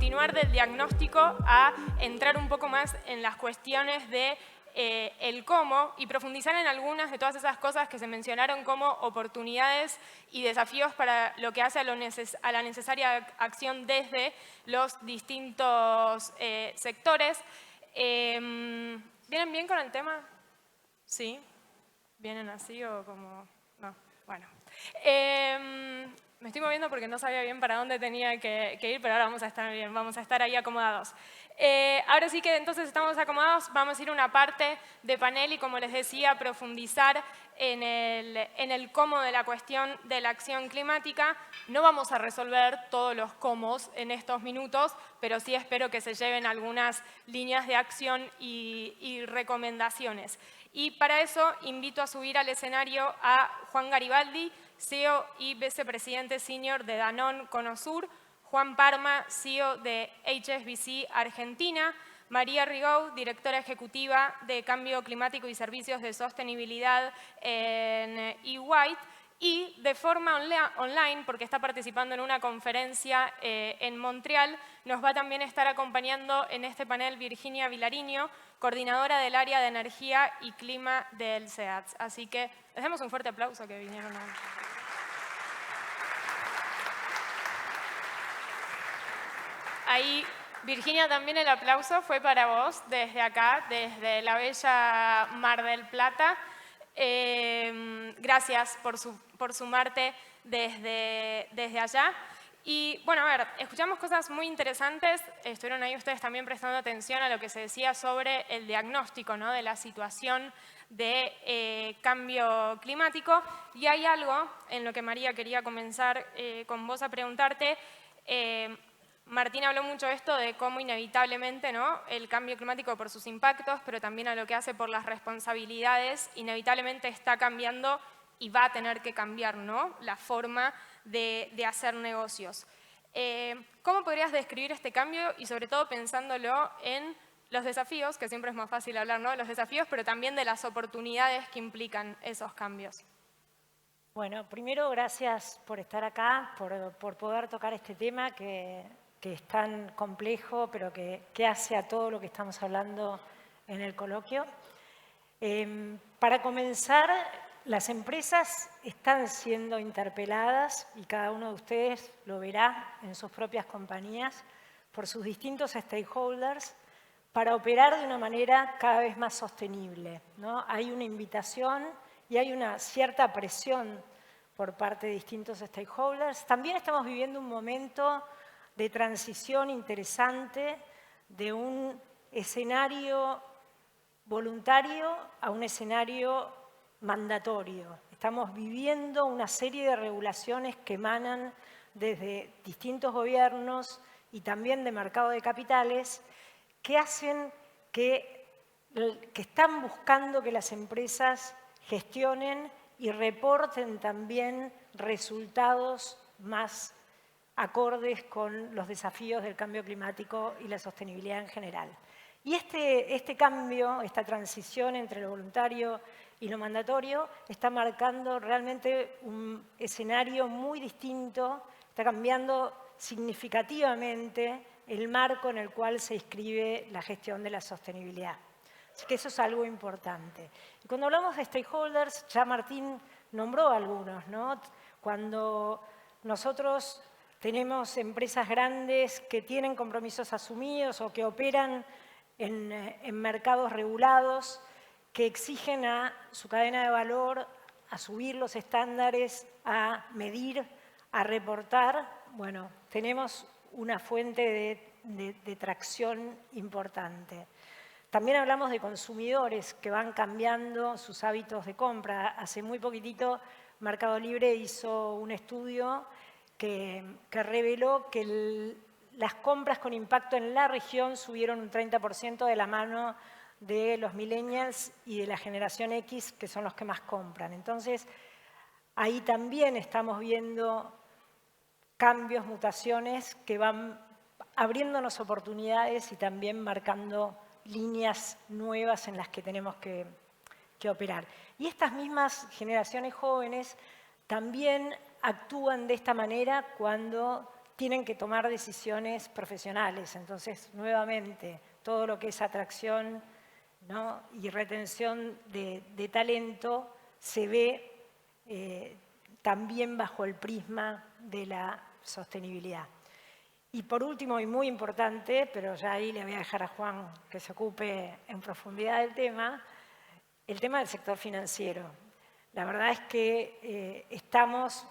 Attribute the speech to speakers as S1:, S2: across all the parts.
S1: continuar del diagnóstico a entrar un poco más en las cuestiones de el cómo y profundizar en algunas de todas esas cosas que se mencionaron como oportunidades y desafíos para lo que hace a la necesaria acción desde los distintos sectores. ¿Vienen bien con el tema? ¿Sí? ¿Vienen así o como...? No, bueno. Me estoy moviendo porque no sabía bien para dónde tenía que ir, pero ahora vamos a estar bien, vamos a estar ahí acomodados. Ahora sí que entonces estamos acomodados, vamos a ir a una parte de panel y, como les decía, profundizar en el cómo de la cuestión de la acción climática. No vamos a resolver todos los cómo en estos minutos, pero sí espero que se lleven algunas líneas de acción y recomendaciones. Y para eso invito a subir al escenario a Juan Garibaldi, CEO y vicepresidente senior de Danone Conosur, Juan Parma, CEO de HSBC Argentina, María Rigou, directora ejecutiva de Cambio Climático y Servicios de Sostenibilidad en EY, y de forma online, porque está participando en una conferencia en Montreal, nos va a también estar acompañando en este panel Virginia Vilariño, coordinadora del área de energía y clima del SEATS. Así que les damos un fuerte aplauso que vinieron a... Ahí, Virginia, también el aplauso fue para vos desde acá, desde la bella Mar del Plata. Gracias por sumarte desde allá. Y bueno, a ver, escuchamos cosas muy interesantes. Estuvieron ahí ustedes también prestando atención a lo que se decía sobre el diagnóstico, ¿no?, de la situación de cambio climático. Y hay algo en lo que, María, quería comenzar con vos a preguntarte. Martín habló mucho de esto, de cómo inevitablemente, ¿no?, el cambio climático, por sus impactos, pero también a lo que hace por las responsabilidades, inevitablemente está cambiando y va a tener que cambiar, ¿no?, la forma de hacer negocios. ¿Cómo podrías describir este cambio y, sobre todo, pensándolo en los desafíos, que siempre es más fácil hablar, ¿no?, de los desafíos, pero también de las oportunidades que implican esos cambios?
S2: Bueno, primero, gracias por estar acá, por poder tocar este tema que es tan complejo, pero que hace a todo lo que estamos hablando en el coloquio. Para comenzar, las empresas están siendo interpeladas, y cada uno de ustedes lo verá en sus propias compañías, por sus distintos stakeholders, para operar de una manera cada vez más sostenible, ¿no? Hay una invitación y hay una cierta presión por parte de distintos stakeholders. También estamos viviendo un momento de transición interesante de un escenario voluntario a un escenario mandatorio. Estamos viviendo una serie de regulaciones que emanan desde distintos gobiernos y también de mercado de capitales que hacen que están buscando que las empresas gestionen y reporten también resultados más acordes con los desafíos del cambio climático y la sostenibilidad en general. Y este cambio, esta transición entre lo voluntario y lo mandatorio, está marcando realmente un escenario muy distinto, está cambiando significativamente el marco en el cual se inscribe la gestión de la sostenibilidad. Así que eso es algo importante. Y cuando hablamos de stakeholders, ya Martín nombró algunos, ¿no? Cuando nosotros tenemos empresas grandes que tienen compromisos asumidos o que operan en mercados regulados, que exigen a su cadena de valor a subir los estándares, a medir, a reportar, bueno, tenemos una fuente de tracción importante. También hablamos de consumidores que van cambiando sus hábitos de compra. Hace muy poquitito Mercado Libre hizo un estudio que reveló que las compras con impacto en la región subieron un 30% de la mano de los millennials y de la generación X, que son los que más compran. Entonces, ahí también estamos viendo cambios, mutaciones que van abriéndonos oportunidades y también marcando líneas nuevas en las que tenemos que operar. Y estas mismas generaciones jóvenes también actúan de esta manera cuando tienen que tomar decisiones profesionales. Entonces, nuevamente, todo lo que es atracción, ¿no?, y retención de talento se ve también bajo el prisma de la sostenibilidad. Y por último, y muy importante, pero ya ahí le voy a dejar a Juan que se ocupe en profundidad del tema, el tema del sector financiero. La verdad es que estamos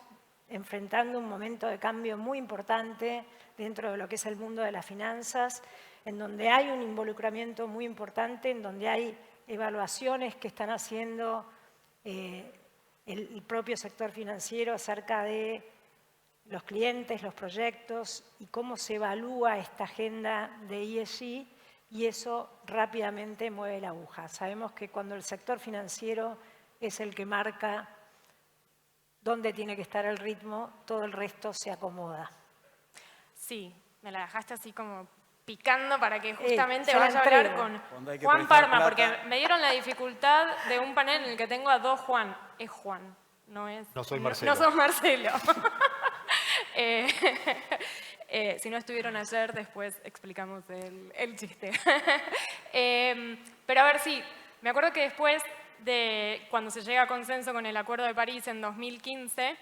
S2: enfrentando un momento de cambio muy importante dentro de lo que es el mundo de las finanzas, en donde hay un involucramiento muy importante, en donde hay evaluaciones que están haciendo el propio sector financiero acerca de los clientes, los proyectos y cómo se evalúa esta agenda de ESG, y eso rápidamente mueve la aguja. Sabemos que cuando el sector financiero es el que marca dónde tiene que estar el ritmo, todo el resto se acomoda.
S1: Sí, me la dejaste así como picando para que justamente
S2: se la
S1: vaya a hablar
S2: entrego.
S1: con Juan Parma, porque me dieron la dificultad de un panel en el que tengo a dos Juan. Es Juan, no es...
S3: No soy Marcelo.
S1: No sos Marcelo. Si no estuvieron ayer, después explicamos el chiste. Pero a ver, sí, me acuerdo que después de cuando se llega a consenso con el Acuerdo de París en 2015,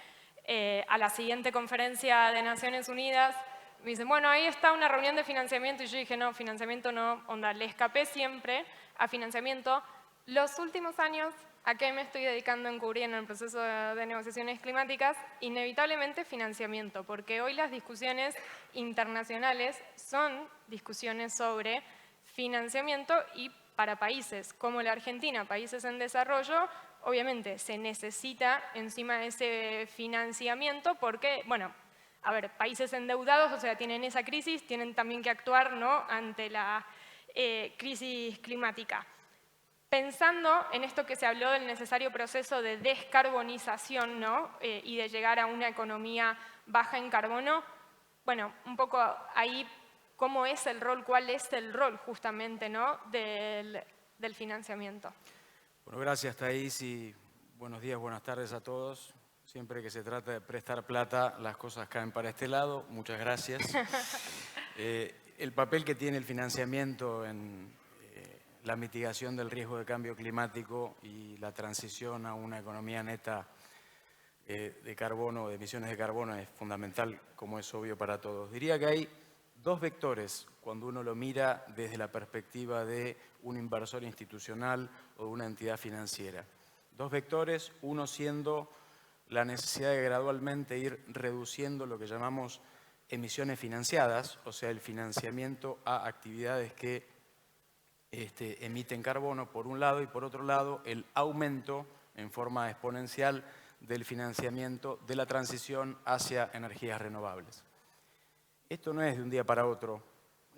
S1: a la siguiente conferencia de Naciones Unidas, me dicen, bueno, ahí está una reunión de financiamiento, y yo dije, no, financiamiento no, onda, le escapé siempre a financiamiento. Los últimos años, ¿a qué me estoy dedicando a encubrir en el proceso de negociaciones climáticas? Inevitablemente financiamiento, porque hoy las discusiones internacionales son discusiones sobre financiamiento, y para países como la Argentina, países en desarrollo, obviamente se necesita encima de ese financiamiento porque, bueno, a ver, países endeudados, o sea, tienen esa crisis, tienen también que actuar, ¿no?, ante la crisis climática. Pensando en esto que se habló del necesario proceso de descarbonización, ¿no?, y de llegar a una economía baja en carbono, bueno, un poco ahí, ¿cómo es el rol, cuál es el rol justamente, ¿no?, del financiamiento?
S4: Bueno, gracias, Thaís, y buenos días, buenas tardes a todos. Siempre que se trata de prestar plata, las cosas caen para este lado. Muchas gracias. El papel que tiene el financiamiento en la mitigación del riesgo de cambio climático y la transición a una economía neta de carbono, de emisiones de carbono, es fundamental, como es obvio para todos. Diría que hay dos vectores cuando uno lo mira desde la perspectiva de un inversor institucional o de una entidad financiera. Dos vectores, uno siendo la necesidad de gradualmente ir reduciendo lo que llamamos emisiones financiadas, o sea, el financiamiento a actividades que emiten carbono, por un lado, y por otro lado, el aumento en forma exponencial del financiamiento de la transición hacia energías renovables. Esto no es de un día para otro,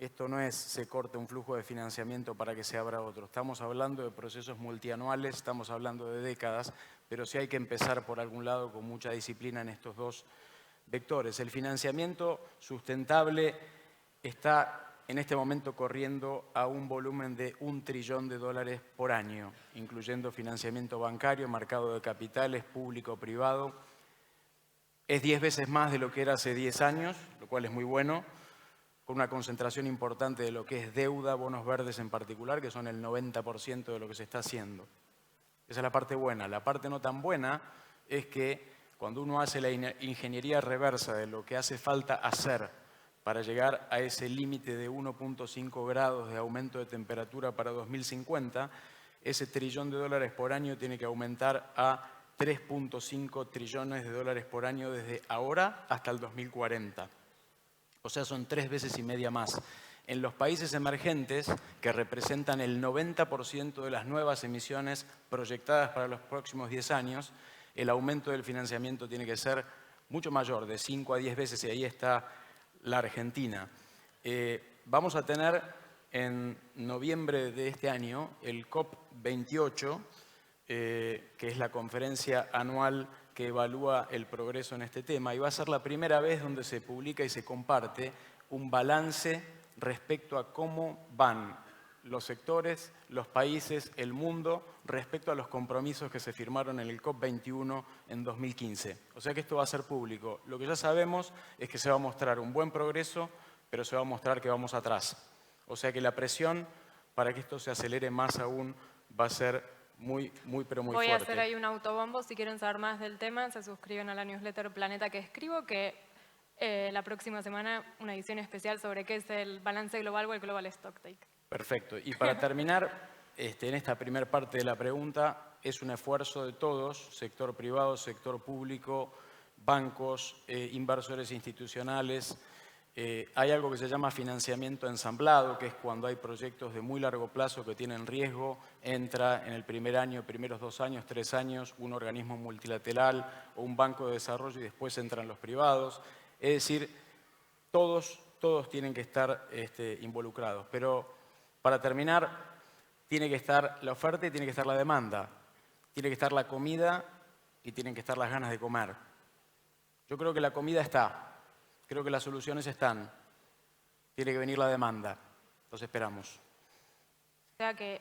S4: esto no es se corta un flujo de financiamiento para que se abra otro. Estamos hablando de procesos multianuales, estamos hablando de décadas, pero sí hay que empezar por algún lado con mucha disciplina en estos dos vectores. El financiamiento sustentable está en este momento corriendo a un volumen de $1 trillón por año, incluyendo financiamiento bancario, mercado de capitales, público-privado. Es 10 veces más de lo que era hace 10 años, lo cual es muy bueno, con una concentración importante de lo que es deuda, bonos verdes en particular, que son el 90% de lo que se está haciendo. Esa es la parte buena. La parte no tan buena es que cuando uno hace la ingeniería reversa de lo que hace falta hacer para llegar a ese límite de 1.5 grados de aumento de temperatura para 2050, ese $1 trillón por año tiene que aumentar a 3.5 trillones de dólares por año desde ahora hasta el 2040. O sea, son 3 veces y media más. En los países emergentes, que representan el 90% de las nuevas emisiones proyectadas para los próximos 10 años, el aumento del financiamiento tiene que ser mucho mayor, de 5 a 10 veces, y ahí está la Argentina. Vamos a tener en noviembre de este año el COP28, que es la conferencia anual que evalúa el progreso en este tema, y va a ser la primera vez donde se publica y se comparte un balance respecto a cómo van los sectores, los países, el mundo, respecto a los compromisos que se firmaron en el COP21 en 2015. O sea que esto va a ser público. Lo que ya sabemos es que se va a mostrar un buen progreso, pero se va a mostrar que vamos atrás. O sea que la presión para que esto se acelere más aún va a ser muy fuerte.
S1: Voy a hacer ahí un autobombo. Si quieren saber más del tema, se suscriben a la newsletter Planeta que escribo, que la próxima semana una edición especial sobre qué es el balance global o el Global Stocktake.
S4: Perfecto. Y para terminar, en esta primera parte de la pregunta, es un esfuerzo de todos, sector privado, sector público, bancos, inversores institucionales. Hay algo que se llama financiamiento ensamblado, que es cuando hay proyectos de muy largo plazo que tienen riesgo, entra en el primer año, primeros 2 años, 3 años, un organismo multilateral o un banco de desarrollo y después entran los privados. Es decir, todos tienen que estar involucrados. Pero para terminar, tiene que estar la oferta y tiene que estar la demanda. Tiene que estar la comida y tienen que estar las ganas de comer. Yo creo que la comida está. Creo que las soluciones están. Tiene que venir la demanda. Los esperamos.
S1: O sea que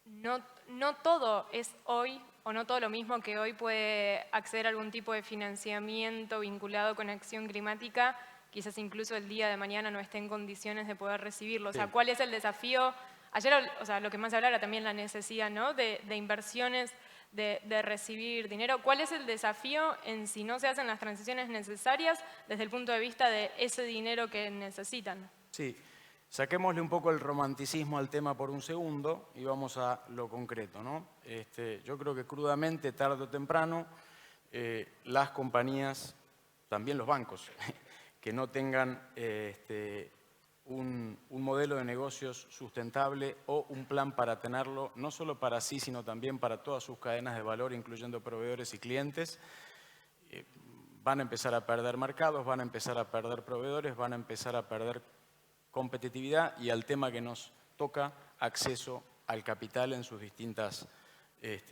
S1: no todo es hoy, o no todo lo mismo que hoy puede acceder a algún tipo de financiamiento vinculado con acción climática, quizás incluso el día de mañana no esté en condiciones de poder recibirlo. O sea, ¿cuál es el desafío? Ayer, lo que más se hablaba era también la necesidad, ¿no?, de inversiones, de recibir dinero. ¿Cuál es el desafío en si no se hacen las transiciones necesarias desde el punto de vista de ese dinero que necesitan?
S4: Sí, saquémosle un poco el romanticismo al tema por un segundo y vamos a lo concreto, ¿no? Yo creo que crudamente, tarde o temprano, las compañías, también los bancos, que no tengan un modelo de negocios sustentable o un plan para tenerlo, no solo para sí, sino también para todas sus cadenas de valor, incluyendo proveedores y clientes, van a empezar a perder mercados, van a empezar a perder proveedores, van a empezar a perder competitividad y al tema que nos toca, acceso al capital en sus distintas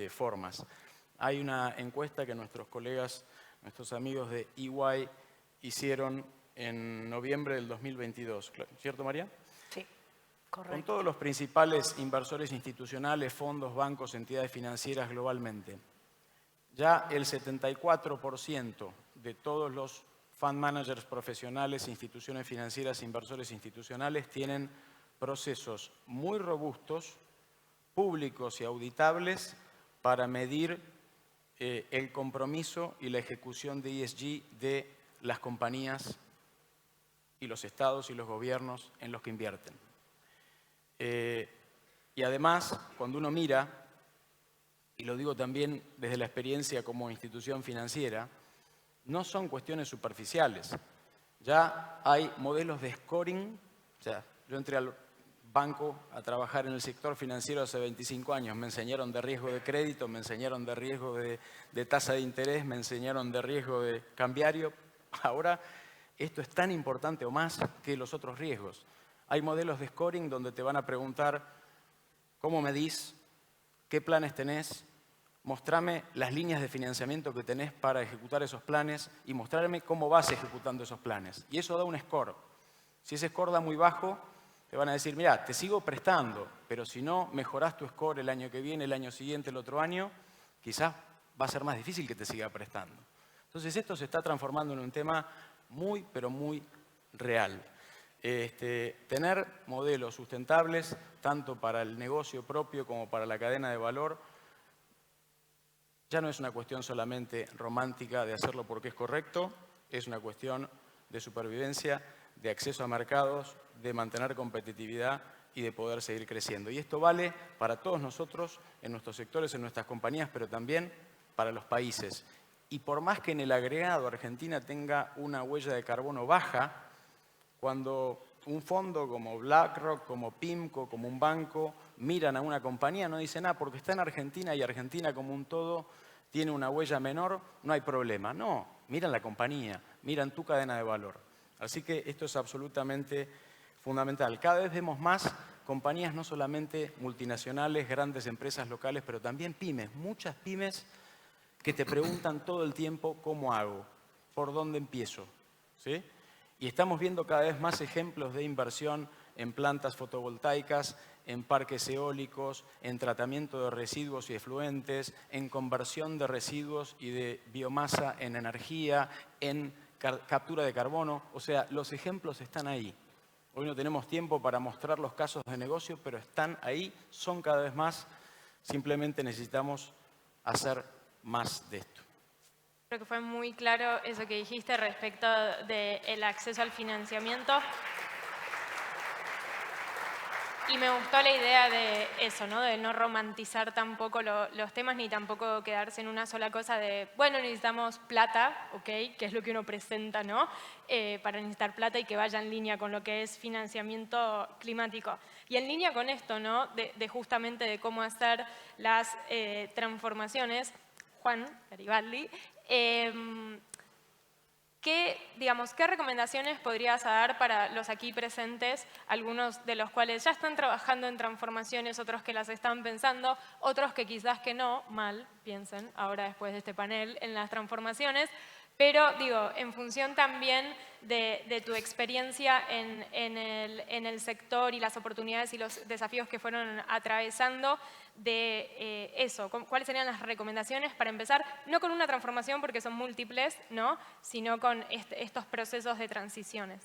S4: formas. Hay una encuesta que nuestros colegas, nuestros amigos de EY hicieron en noviembre del 2022, ¿cierto, María?
S2: Sí, correcto.
S4: Con todos los principales inversores institucionales, fondos, bancos, entidades financieras globalmente. Ya el 74% de todos los fund managers profesionales, instituciones financieras, inversores institucionales tienen procesos muy robustos, públicos y auditables para medir el compromiso y la ejecución de ESG de las compañías y los estados y los gobiernos en los que invierten. Y además, cuando uno mira, y lo digo también desde la experiencia como institución financiera, no son cuestiones superficiales. Ya hay modelos de scoring. O sea, yo entré al banco a trabajar en el sector financiero hace 25 años. Me enseñaron de riesgo de crédito, me enseñaron de riesgo de tasa de interés, me enseñaron de riesgo de cambiario. Ahora, esto es tan importante o más que los otros riesgos. Hay modelos de scoring donde te van a preguntar cómo medís, qué planes tenés, mostrame las líneas de financiamiento que tenés para ejecutar esos planes y mostrarme cómo vas ejecutando esos planes. Y eso da un score. Si ese score da muy bajo, te van a decir, mira, te sigo prestando, pero si no mejorás tu score el año que viene, el año siguiente, el otro año, quizás va a ser más difícil que te siga prestando. Entonces esto se está transformando en un tema muy, pero muy real. Tener modelos sustentables, tanto para el negocio propio como para la cadena de valor, ya no es una cuestión solamente romántica de hacerlo porque es correcto, es una cuestión de supervivencia, de acceso a mercados, de mantener competitividad y de poder seguir creciendo. Y esto vale para todos nosotros, en nuestros sectores, en nuestras compañías, pero también para los países. Y por más que en el agregado Argentina tenga una huella de carbono baja, cuando un fondo como BlackRock, como PIMCO, como un banco, miran a una compañía, no dicen, porque está en Argentina y Argentina como un todo tiene una huella menor, no hay problema. No, miran la compañía, miran tu cadena de valor. Así que esto es absolutamente fundamental. Cada vez vemos más compañías, no solamente multinacionales, grandes empresas locales, pero también pymes, muchas pymes que te preguntan todo el tiempo, ¿cómo hago? ¿Por dónde empiezo? ¿Sí? Y estamos viendo cada vez más ejemplos de inversión en plantas fotovoltaicas, en parques eólicos, en tratamiento de residuos y efluentes, en conversión de residuos y de biomasa en energía, en captura de carbono. O sea, los ejemplos están ahí. Hoy no tenemos tiempo para mostrar los casos de negocio, pero están ahí, son cada vez más. Simplemente necesitamos hacer más de esto.
S1: Creo que fue muy claro eso que dijiste respecto del acceso al financiamiento. Y me gustó la idea de eso, ¿no? De no romantizar tampoco los temas ni tampoco quedarse en una sola cosa de, bueno, necesitamos plata, ¿ok? Que es lo que uno presenta, ¿no? Para necesitar plata y que vaya en línea con lo que es financiamiento climático. Y en línea con esto, ¿no? De justamente de cómo hacer las transformaciones, Juan Garibaldi, ¿qué recomendaciones podrías dar para los aquí presentes, algunos de los cuales ya están trabajando en transformaciones, otros que las están pensando, otros que quizás que no, mal, piensen ahora después de este panel en las transformaciones, pero digo, en función también de tu experiencia en el sector y las oportunidades y los desafíos que fueron atravesando, de eso, ¿cuáles serían las recomendaciones para empezar? No con una transformación porque son múltiples, ¿no? Sino con estos procesos de transiciones.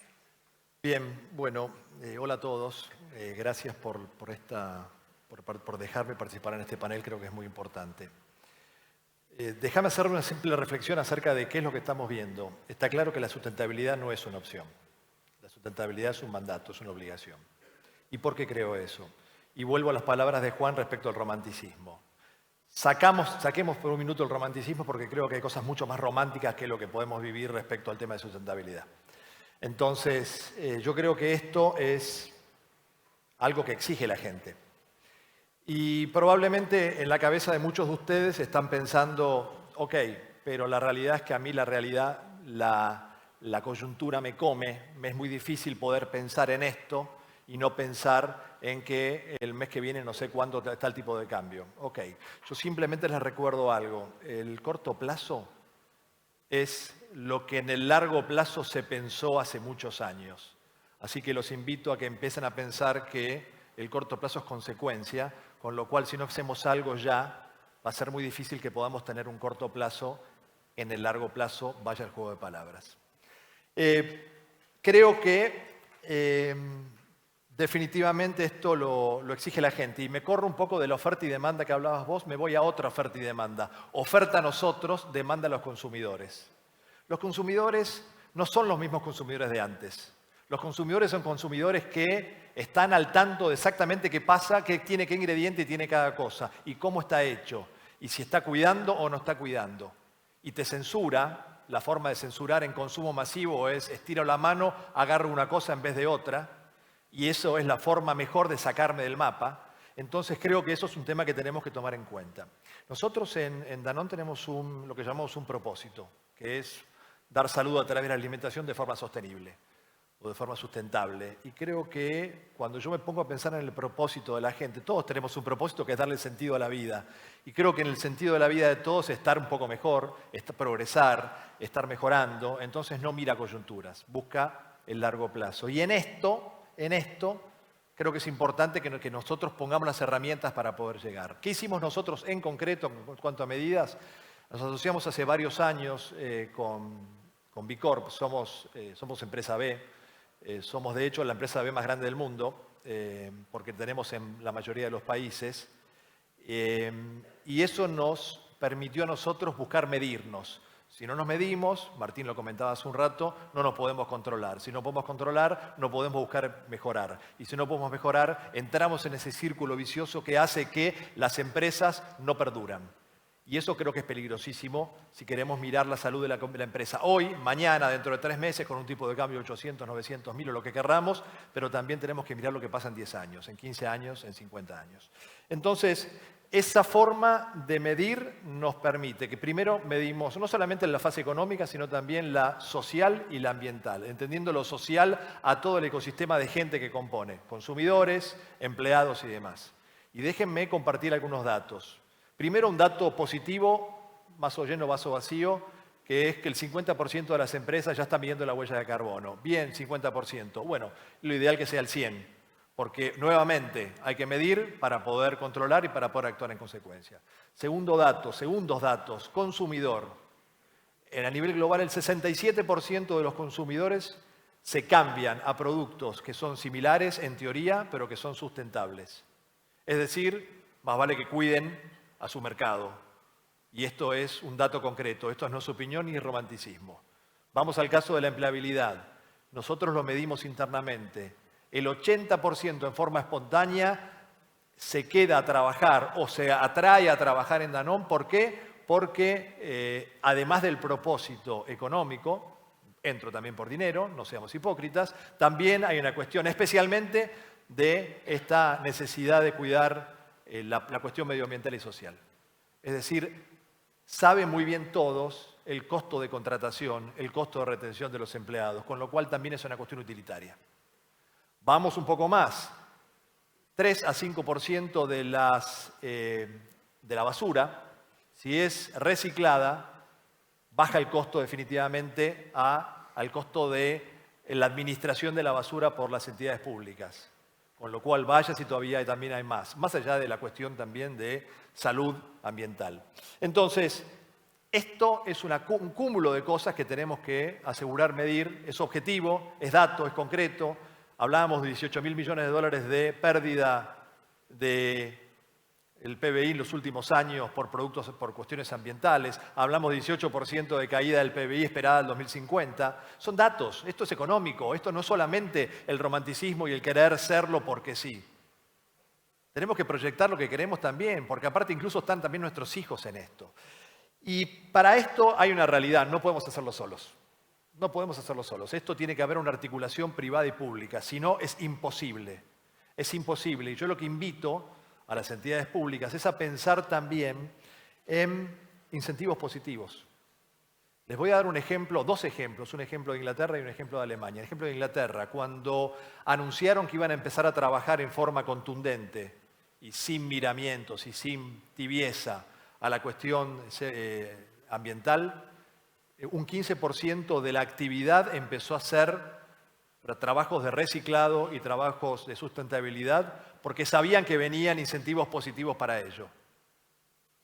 S3: Bien, bueno, hola a todos. Gracias por dejarme participar en este panel, creo que es muy importante. Déjame hacer una simple reflexión acerca de qué es lo que estamos viendo. Está claro que la sustentabilidad no es una opción. La sustentabilidad es un mandato, es una obligación. ¿Y por qué creo eso? Y vuelvo a las palabras de Juan respecto al romanticismo. Saquemos por un minuto el romanticismo porque creo que hay cosas mucho más románticas que lo que podemos vivir respecto al tema de sustentabilidad. Entonces, yo creo que esto es algo que exige la gente. Y probablemente en la cabeza de muchos de ustedes están pensando, ok, pero la realidad es que a mí la coyuntura me come, me es muy difícil poder pensar en esto y no pensar en que el mes que viene no sé cuándo está el tipo de cambio. Ok, yo simplemente les recuerdo algo, el corto plazo es lo que en el largo plazo se pensó hace muchos años. Así que los invito a que empiecen a pensar que el corto plazo es consecuencia, con lo cual si no hacemos algo ya, va a ser muy difícil que podamos tener un corto plazo, en el largo plazo vaya el juego de palabras. Creo que definitivamente esto lo exige la gente y me corro un poco de la oferta y demanda que hablabas vos, me voy a otra oferta y demanda. Oferta a nosotros, demanda a los consumidores. Los consumidores no son los mismos consumidores de antes. Los consumidores son consumidores que están al tanto de exactamente qué pasa, qué ingrediente tiene cada cosa y cómo está hecho y si está cuidando o no está cuidando. Y te censura, la forma de censurar en consumo masivo es estiro la mano, agarro una cosa en vez de otra y eso es la forma mejor de sacarme del mapa. Entonces creo que eso es un tema que tenemos que tomar en cuenta. Nosotros en Danone tenemos lo que llamamos un propósito, que es dar salud a través de la alimentación de forma sostenible o de forma sustentable. Y creo que cuando yo me pongo a pensar en el propósito de la gente, todos tenemos un propósito que es darle sentido a la vida. Y creo que en el sentido de la vida de todos es estar un poco mejor, progresar, estar mejorando. Entonces no mira coyunturas, busca el largo plazo. Y en esto creo que es importante que nosotros pongamos las herramientas para poder llegar. ¿Qué hicimos nosotros en concreto en cuanto a medidas? Nos asociamos hace varios años con B Corp, somos empresa B. Somos, de hecho, la empresa B más grande del mundo, porque tenemos en la mayoría de los países. Y eso nos permitió a nosotros buscar medirnos. Si no nos medimos, Martín lo comentaba hace un rato, no nos podemos controlar. Si no podemos controlar, no podemos buscar mejorar. Y si no podemos mejorar, entramos en ese círculo vicioso que hace que las empresas no perduran. Y eso creo que es peligrosísimo si queremos mirar la salud de la empresa. Hoy, mañana, dentro de 3 meses, con un tipo de cambio de 800, 900 mil o lo que querramos, pero también tenemos que mirar lo que pasa en 10 años, en 15 años, en 50 años. Entonces, esa forma de medir nos permite que primero medimos no solamente la fase económica, sino también la social y la ambiental, entendiendo lo social a todo el ecosistema de gente que compone, consumidores, empleados y demás. Y déjenme compartir algunos datos. Primero, un dato positivo, vaso lleno, vaso vacío, que es que el 50% de las empresas ya están midiendo la huella de carbono. Bien, 50%. Bueno, lo ideal que sea el 100%. porque nuevamente hay que medir para poder controlar y para poder actuar en consecuencia. Segundos datos, consumidor. A nivel global el 67% de los consumidores se cambian a productos que son similares en teoría, pero que son sustentables. Es decir, más vale que cuiden a su mercado. Y esto es un dato concreto, esto no es opinión ni romanticismo. Vamos al caso de la empleabilidad. Nosotros lo medimos internamente. El 80% en forma espontánea se queda a trabajar o se atrae a trabajar en Danone. ¿Por qué? Porque además del propósito económico, entro también por dinero, no seamos hipócritas, también hay una cuestión especialmente de esta necesidad de cuidar la cuestión medioambiental y social. Es decir, saben muy bien todos el costo de contratación, el costo de retención de los empleados, con lo cual también es una cuestión utilitaria. Vamos un poco más. 3 a 5% de la basura, si es reciclada, baja el costo definitivamente al costo de la administración de la basura por las entidades públicas. Con lo cual, vaya si todavía también hay más allá de la cuestión también de salud ambiental. Entonces, esto es un cúmulo de cosas que tenemos que asegurar medir, es objetivo, es dato, es concreto. Hablábamos de 18.000 millones de dólares de pérdida del PBI en los últimos años por cuestiones ambientales. Hablamos de 18% de caída del PBI esperada en 2050. Son datos, esto es económico, esto no es solamente el romanticismo y el querer serlo porque sí. Tenemos que proyectar lo que queremos también, porque aparte incluso están también nuestros hijos en esto. Y para esto hay una realidad, no podemos hacerlo solos. No podemos hacerlo solos. Esto tiene que haber una articulación privada y pública, si no es imposible. Es imposible. Y yo lo que invito a las entidades públicas es a pensar también en incentivos positivos. Les voy a dar un ejemplo, dos ejemplos, un ejemplo de Inglaterra y un ejemplo de Alemania. El ejemplo de Inglaterra, cuando anunciaron que iban a empezar a trabajar en forma contundente y sin miramientos y sin tibieza a la cuestión ambiental, un 15% de la actividad empezó a ser trabajos de reciclado y trabajos de sustentabilidad porque sabían que venían incentivos positivos para ello.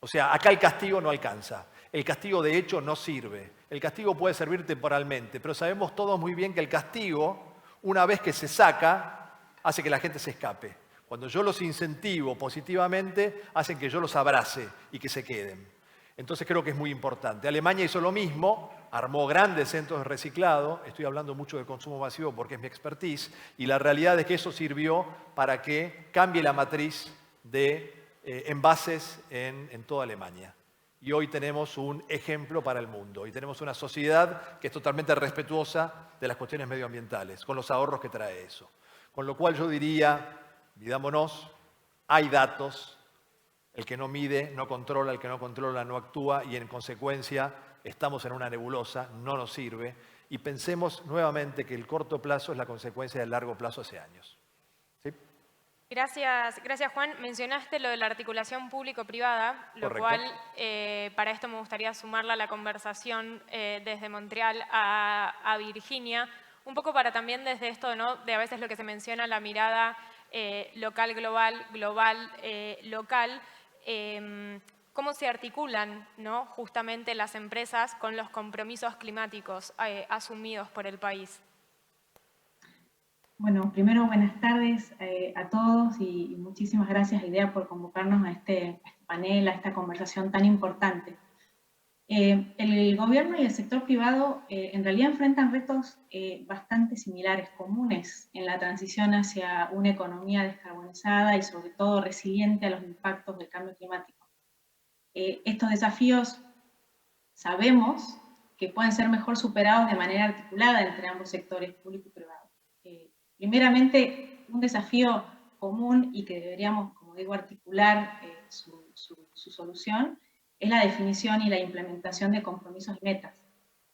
S3: O sea, acá el castigo no alcanza. El castigo de hecho no sirve. El castigo puede servir temporalmente, pero sabemos todos muy bien que el castigo, una vez que se saca, hace que la gente se escape. Cuando yo los incentivo positivamente, hacen que yo los abrace y que se queden. Entonces creo que es muy importante. Alemania hizo lo mismo, armó grandes centros de reciclado, estoy hablando mucho de consumo masivo porque es mi expertise, y la realidad es que eso sirvió para que cambie la matriz de envases en toda Alemania. Y hoy tenemos un ejemplo para el mundo, y tenemos una sociedad que es totalmente respetuosa de las cuestiones medioambientales, con los ahorros que trae eso. Con lo cual yo diría, midámonos, hay datos. El que no mide, no controla, el que no controla, no actúa y en consecuencia estamos en una nebulosa, no nos sirve. Y pensemos nuevamente que el corto plazo es la consecuencia del largo plazo hace años. ¿Sí?
S1: Gracias Juan. Mencionaste lo de la articulación público-privada, lo
S3: Correcto.
S1: cual para esto me gustaría sumarla a la conversación desde Montreal a Virginia, un poco para también desde esto, ¿no?, de a veces lo que se menciona, la mirada local-global, global-local. ¿Cómo se articulan, ¿no?, justamente las empresas con los compromisos climáticos asumidos por el país?
S5: Bueno, primero buenas tardes a todos y muchísimas gracias, IDEA, por convocarnos a este panel, a esta conversación tan importante. El gobierno y el sector privado en realidad enfrentan retos bastante similares, comunes en la transición hacia una economía descarbonizada y sobre todo resiliente a los impactos del cambio climático. Estos desafíos sabemos que pueden ser mejor superados de manera articulada entre ambos sectores, público y privado. Primeramente, un desafío común y que deberíamos, como digo, articular su solución es la definición y la implementación de compromisos y metas.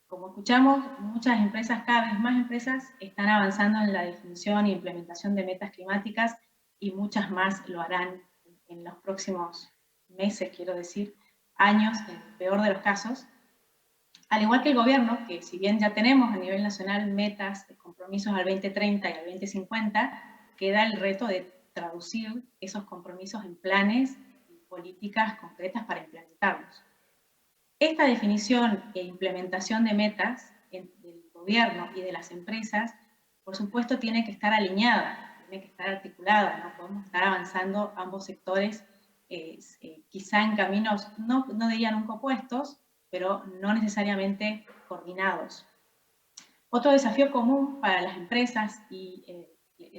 S5: Como escuchamos, muchas empresas, cada vez más empresas, están avanzando en la definición e implementación de metas climáticas y muchas más lo harán en los próximos meses, quiero decir, años, en el peor de los casos. Al igual que el gobierno, que si bien ya tenemos a nivel nacional metas, compromisos al 2030 y al 2050, queda el reto de traducir esos compromisos en planes y políticas concretas para implementarlos. Esta definición e implementación de metas del gobierno y de las empresas, por supuesto, tiene que estar alineada, tiene que estar articulada, no podemos estar avanzando ambos sectores quizá en caminos, no diría nunca opuestos, pero no necesariamente coordinados. Otro desafío común para las empresas y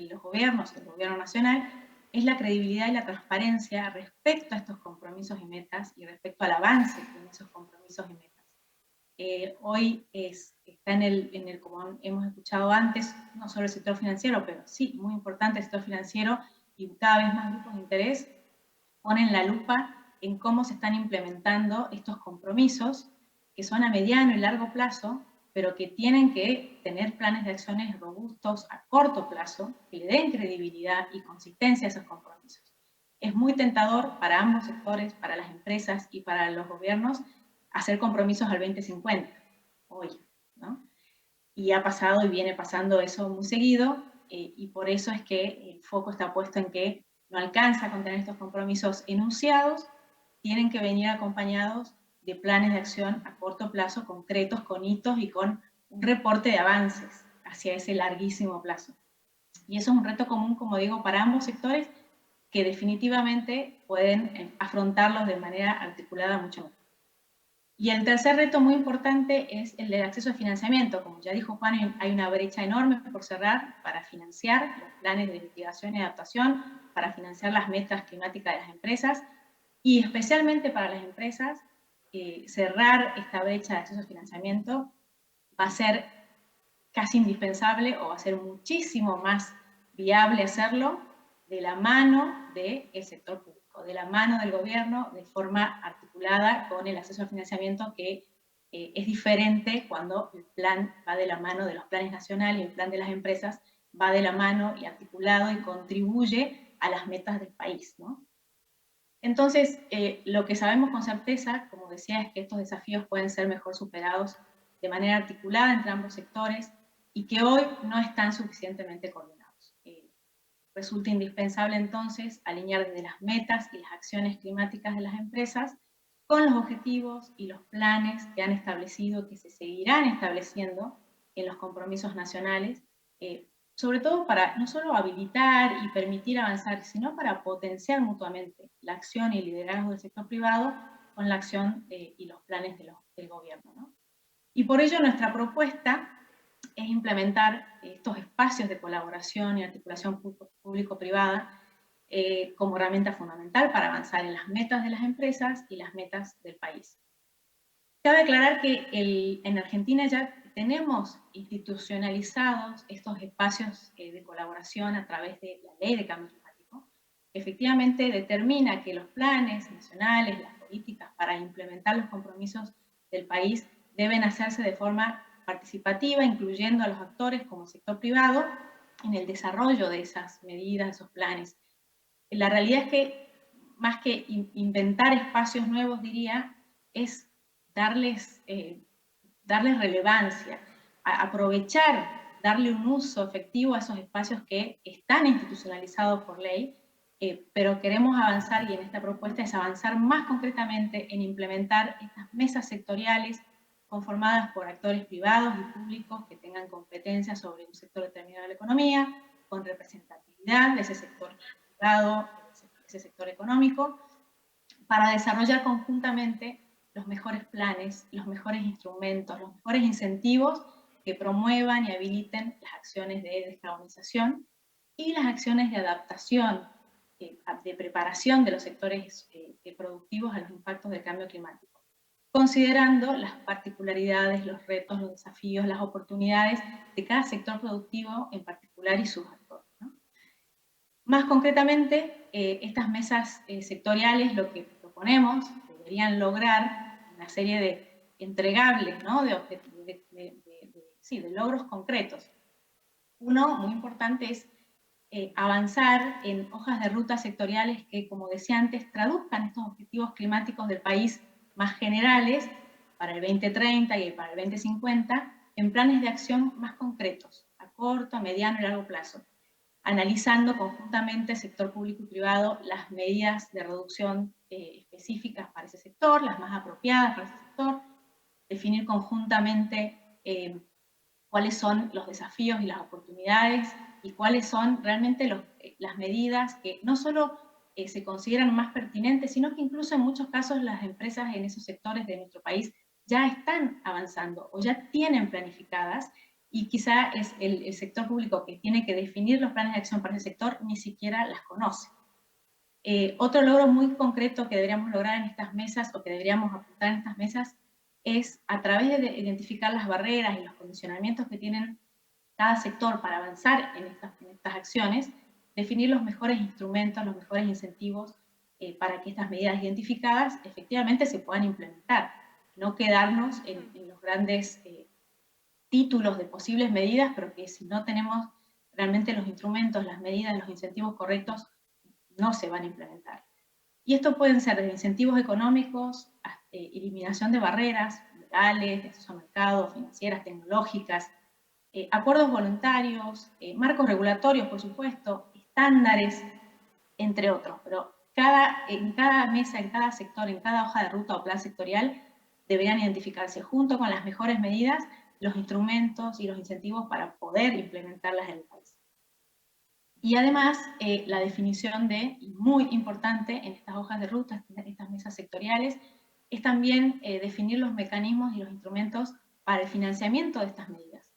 S5: los gobiernos, el gobierno nacional, es la credibilidad y la transparencia respecto a estos compromisos y metas y respecto al avance en esos compromisos y metas. Hoy está como hemos escuchado antes, no solo el sector financiero, pero sí, muy importante el sector financiero y cada vez más grupos de interés ponen la lupa en cómo se están implementando estos compromisos que son a mediano y largo plazo, pero que tienen que tener planes de acciones robustos a corto plazo, que le den credibilidad y consistencia a esos compromisos. Es muy tentador para ambos sectores, para las empresas y para los gobiernos, hacer compromisos al 2050, hoy, ¿no? Y ha pasado y viene pasando eso muy seguido, y por eso es que el foco está puesto en que no alcanza con tener estos compromisos enunciados, tienen que venir acompañados de planes de acción a corto plazo, concretos, con hitos y con un reporte de avances hacia ese larguísimo plazo. Y eso es un reto común, como digo, para ambos sectores, que definitivamente pueden afrontarlos de manera articulada mucho mejor. Y el tercer reto muy importante es el del acceso a financiamiento. Como ya dijo Juan, hay una brecha enorme por cerrar para financiar los planes de mitigación y adaptación, para financiar las metas climáticas de las empresas, y especialmente para las empresas, cerrar esta brecha de acceso a financiamiento va a ser casi indispensable, o va a ser muchísimo más viable hacerlo de la mano del sector público, de la mano del gobierno, de forma articulada con el acceso al financiamiento, que es diferente cuando el plan va de la mano de los planes nacionales y el plan de las empresas va de la mano y articulado y contribuye a las metas del país, ¿no? Entonces, lo que sabemos con certeza, como decía, es que estos desafíos pueden ser mejor superados de manera articulada entre ambos sectores y que hoy no están suficientemente coordinados. Resulta indispensable entonces alinear desde las metas y las acciones climáticas de las empresas con los objetivos y los planes que han establecido, que se seguirán estableciendo en los compromisos nacionales, sobre todo para no solo habilitar y permitir avanzar, sino para potenciar mutuamente la acción y el liderazgo del sector privado con la acción y los planes del gobierno, ¿no? Y por ello nuestra propuesta es implementar estos espacios de colaboración y articulación público-privada como herramienta fundamental para avanzar en las metas de las empresas y las metas del país. Cabe aclarar que en Argentina ya tenemos institucionalizados estos espacios de colaboración a través de la Ley de Cambio Climático, que efectivamente determina que los planes nacionales, las políticas para implementar los compromisos del país deben hacerse de forma participativa, incluyendo a los actores como sector privado en el desarrollo de esas medidas, de esos planes. La realidad es que, más que inventar espacios nuevos, diría, es darles relevancia, aprovechar, darle un uso efectivo a esos espacios que están institucionalizados por ley, pero queremos avanzar, y en esta propuesta es avanzar más concretamente en implementar estas mesas sectoriales conformadas por actores privados y públicos que tengan competencia sobre un sector determinado de la economía, con representatividad de ese sector privado, ese sector económico, para desarrollar conjuntamente los mejores planes, los mejores instrumentos, los mejores incentivos que promuevan y habiliten las acciones de descarbonización y las acciones de adaptación, de preparación de los sectores productivos a los impactos del cambio climático, considerando las particularidades, los retos, los desafíos, las oportunidades de cada sector productivo en particular y sus actores, ¿no? Más concretamente, estas mesas sectoriales lo que proponemos deberían lograr una serie de entregables, ¿no? de logros concretos. Uno muy importante es avanzar en hojas de ruta sectoriales que, como decía antes, traduzcan estos objetivos climáticos del país más generales para el 2030 y para el 2050 en planes de acción más concretos, a corto, a mediano y largo plazo, analizando conjuntamente sector público y privado las medidas de reducción específicas para ese sector, las más apropiadas para ese sector, definir conjuntamente cuáles son los desafíos y las oportunidades y cuáles son realmente las medidas que no solo se consideran más pertinentes, sino que incluso en muchos casos las empresas en esos sectores de nuestro país ya están avanzando o ya tienen planificadas, y quizá es el sector público que tiene que definir los planes de acción para ese sector, ni siquiera las conoce. Otro logro muy concreto que deberíamos lograr en estas mesas, o que deberíamos apuntar en estas mesas, es a través de identificar las barreras y los condicionamientos que tienen cada sector para avanzar en estas acciones, definir los mejores instrumentos, los mejores incentivos para que estas medidas identificadas efectivamente se puedan implementar. No quedarnos en los grandes títulos de posibles medidas, pero que si no tenemos realmente los instrumentos, las medidas, los incentivos correctos, no se van a implementar. Y esto pueden ser desde incentivos económicos, eliminación de barreras legales, de acceso a mercado, financieras, tecnológicas, acuerdos voluntarios, marcos regulatorios, por supuesto, estándares, entre otros. Pero en cada mesa, en cada sector, en cada hoja de ruta o plan sectorial, deberían identificarse junto con las mejores medidas los instrumentos y los incentivos para poder implementarlas en el país. Y además, la definición de, y muy importante en estas hojas de ruta, en estas mesas sectoriales, es también definir los mecanismos y los instrumentos para el financiamiento de estas medidas.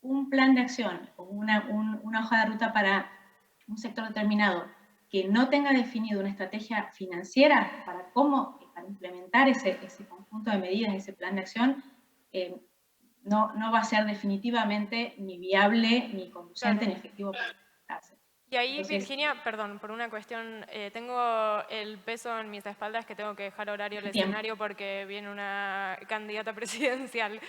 S5: Un plan de acción o una hoja de ruta para un sector determinado que no tenga definido una estrategia financiera para implementar ese conjunto de medidas, ese plan de acción, no va a ser definitivamente ni viable, ni conducente, ni efectivo para implementarse.
S1: Y ahí,
S5: Entonces,
S1: Virginia, perdón, por una cuestión, tengo el peso en mis espaldas que tengo que dejar horario el escenario porque viene una candidata presidencial,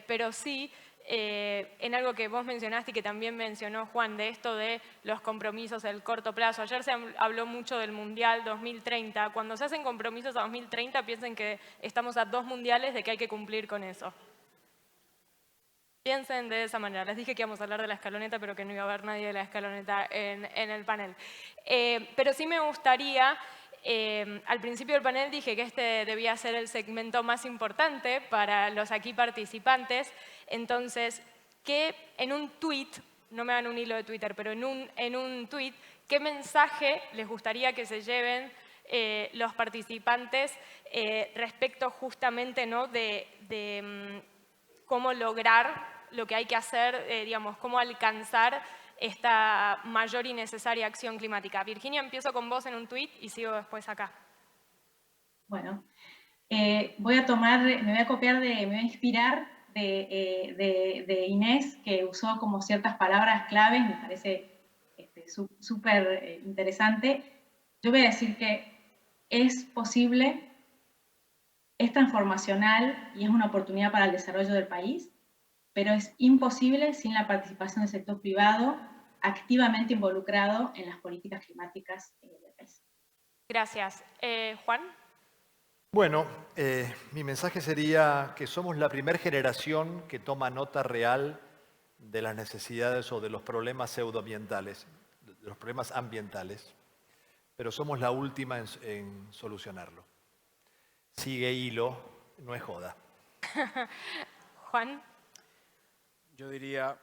S1: pero sí, en algo que vos mencionaste y que también mencionó Juan, de esto de los compromisos del corto plazo. Ayer se habló mucho del Mundial 2030. Cuando se hacen compromisos a 2030, piensen que estamos a 2 mundiales de que hay que cumplir con eso. Piensen de esa manera. Les dije que íbamos a hablar de la escaloneta, pero que no iba a haber nadie de la escaloneta en el panel. Pero sí me gustaría, al principio del panel dije que este debía ser el segmento más importante para los aquí participantes. Entonces, que en un tweet, no me hagan un hilo de Twitter, pero en un tweet, ¿qué mensaje les gustaría que se lleven los participantes respecto justamente, ¿no?, de cómo lograr lo que hay que hacer, digamos, cómo alcanzar esta mayor y necesaria acción climática? Virginia, empiezo con vos en un tuit y sigo después acá.
S5: Bueno, me voy a copiar, me voy a inspirar de Inés, que usó como ciertas palabras claves, me parece súper interesante. Yo voy a decir que es posible, es transformacional y es una oportunidad para el desarrollo del país, pero es imposible sin la participación del sector privado activamente involucrado en las políticas climáticas del país.
S1: Gracias. Juan.
S3: Bueno, mi mensaje sería que somos la primera generación que toma nota real de las necesidades o de los problemas pseudoambientales, de los problemas ambientales, pero somos la última en solucionarlo. Sigue hilo, no es joda.
S1: Juan.
S4: Yo diría,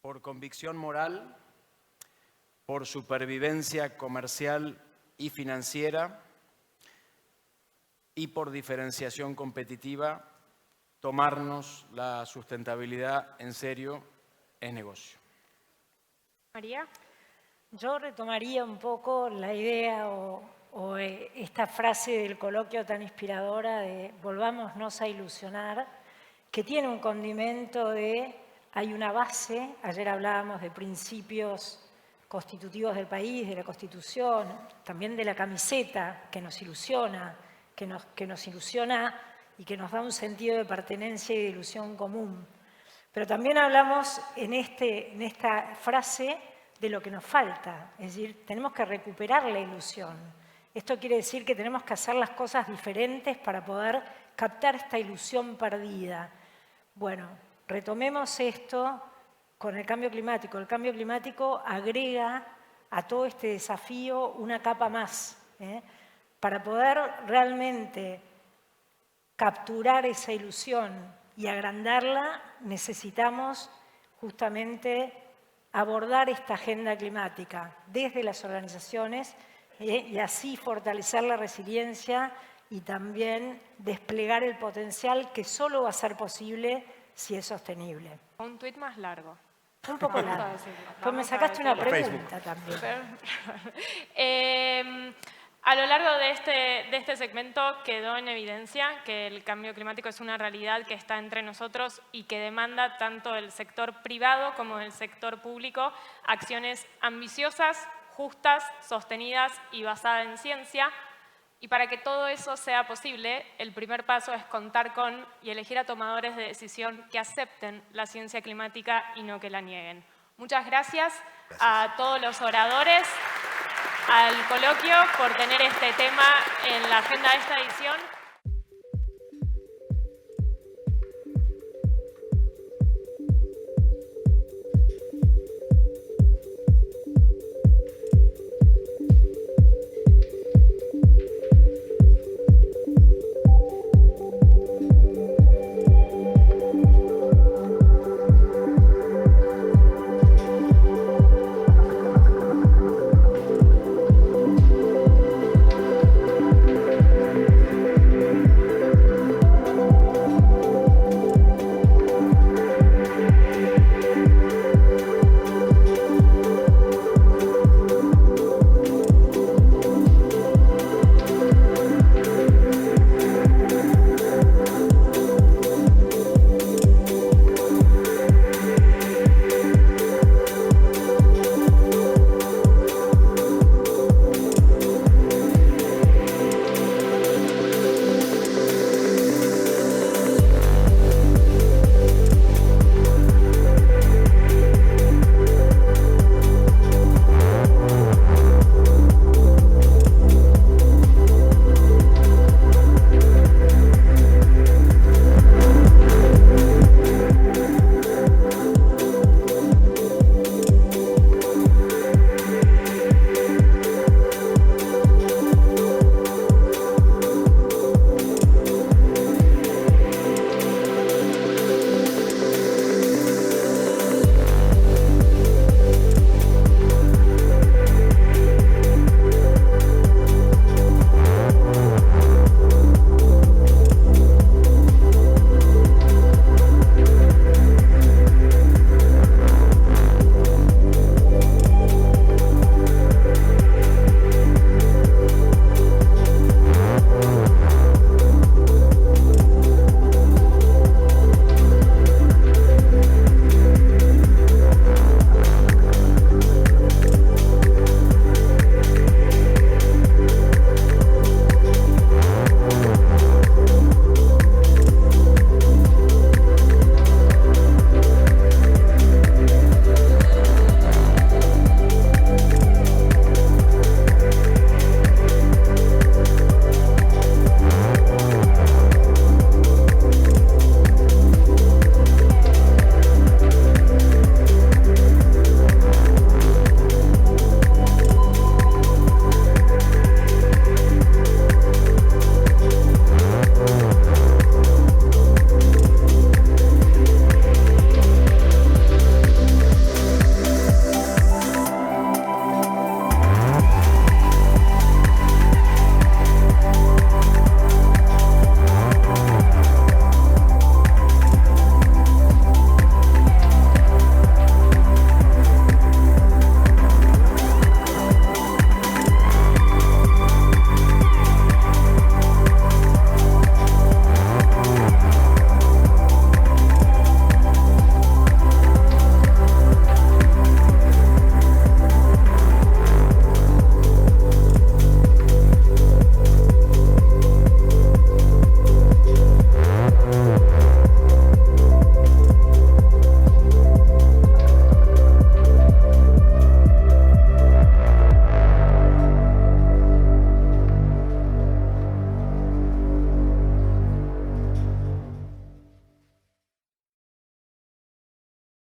S4: por convicción moral, por supervivencia comercial y financiera y por diferenciación competitiva, tomarnos la sustentabilidad en serio es negocio.
S1: María.
S2: Yo retomaría un poco la idea o esta frase del coloquio tan inspiradora de volvámonos a ilusionar, que tiene un condimento de, hay una base, ayer hablábamos de principios constitutivos del país, de la Constitución, también de la camiseta que nos ilusiona, que nos ilusiona y que nos da un sentido de pertenencia y de ilusión común. Pero también hablamos en esta frase de lo que nos falta, es decir, tenemos que recuperar la ilusión. Esto quiere decir que tenemos que hacer las cosas diferentes para poder captar esta ilusión perdida. Bueno, retomemos esto, con el cambio climático. El cambio climático agrega a todo este desafío una capa más. Para poder realmente capturar esa ilusión y agrandarla, necesitamos justamente abordar esta agenda climática desde las organizaciones y así fortalecer la resiliencia y también desplegar el potencial que solo va a ser posible si es sostenible.
S1: Un tuit más largo.
S2: Un poco
S1: Vamos a
S2: largo.
S1: decirlo.
S2: Pues me
S1: Vamos a
S2: sacaste una
S1: decirlo.
S2: pregunta también.
S1: A lo largo de este segmento quedó en evidencia que el cambio climático es una realidad que está entre nosotros y que demanda tanto del sector privado como del sector público acciones ambiciosas, justas, sostenidas y basadas en ciencia. Y para que todo eso sea posible, el primer paso es contar con y elegir a tomadores de decisión que acepten la ciencia climática y no que la nieguen. Muchas gracias a todos los oradores, al coloquio por tener este tema en la agenda de esta edición.